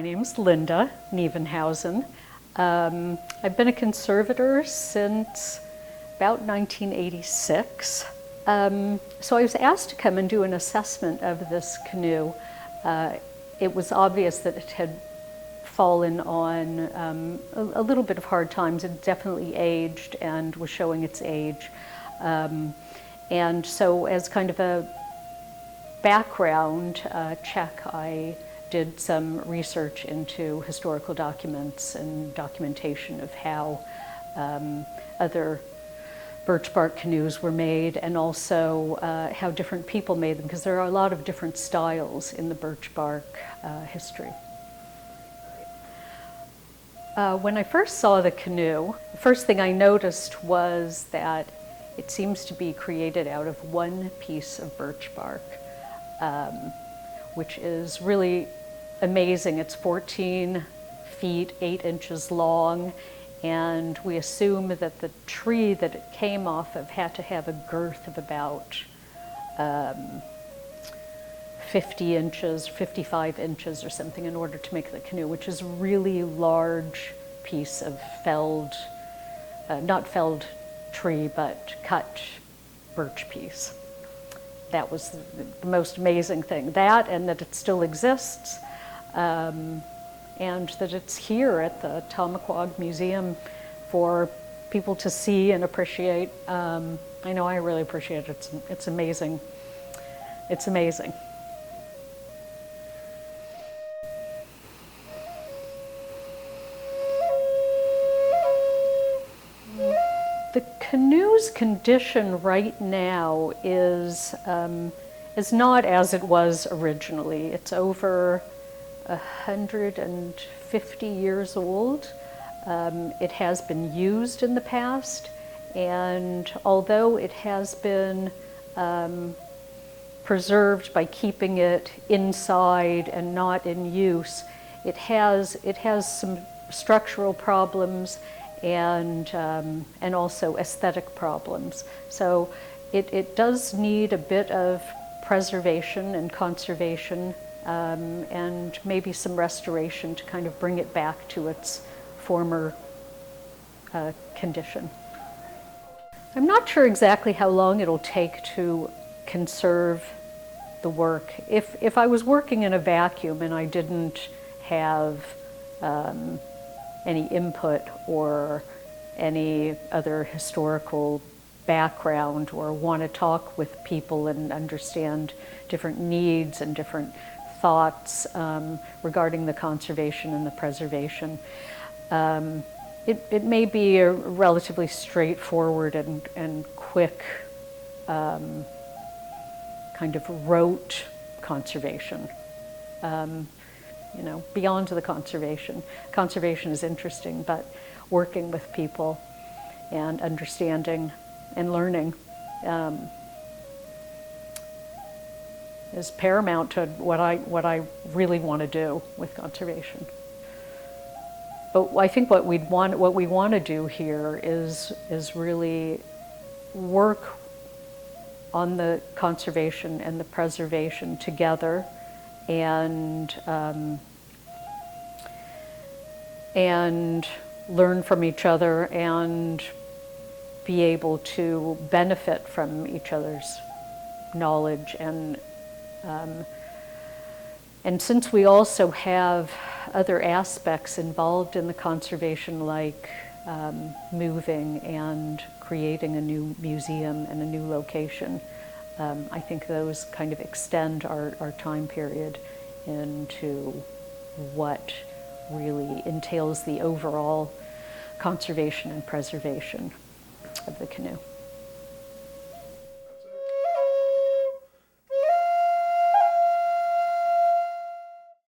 name's Linda Nieuwenhuizen. I've been a conservator since about 1986. So I was asked to come and do an assessment of this canoe. It was obvious that it had fallen on a little bit of hard times. It definitely aged and was showing its age. And so as kind of a background check, I did some research into historical documents and documentation of how other birch bark canoes were made, and also how different people made them, because there are a lot of different styles in the birch bark history. When I first saw the canoe, the first thing I noticed was that it seems to be created out of one piece of birch bark, which is really amazing. It's 14 feet, 8 inches long, and we assume that the tree that it came off of had to have a girth of about 50 inches, 55 inches or something in order to make the canoe, which is a really large piece of felled, not felled tree, but cut birch piece. That was the most amazing thing. That, and that it still exists, and that it's here at the Tomaquag Museum for people to see and appreciate. I know I really appreciate it. It's amazing. It's amazing. The canoe's condition right now is not as it was originally. It's over 150 years old. It has been used in the past, and although it has been preserved by keeping it inside and not in use, it has some structural problems and also aesthetic problems. So it does need a bit of preservation and conservation, and maybe some restoration to kind of bring it back to its former condition. I'm not sure exactly how long it'll take to conserve the work. If I was working in a vacuum and I didn't have any input or any other historical background, or want to talk with people and understand different needs and different thoughts regarding the conservation and the preservation, it may be a relatively straightforward and quick kind of rote conservation. Beyond the conservation. Conservation is interesting, but working with people and understanding and learning is paramount to what I really want to do with conservation. But I think what we want to do here is really work on the conservation and the preservation together, and learn from each other and be able to benefit from each other's knowledge. And since we also have other aspects involved in the conservation, like moving and creating a new museum and a new location, I think those kind of extend our time period into what really entails the overall conservation and preservation of the canoe.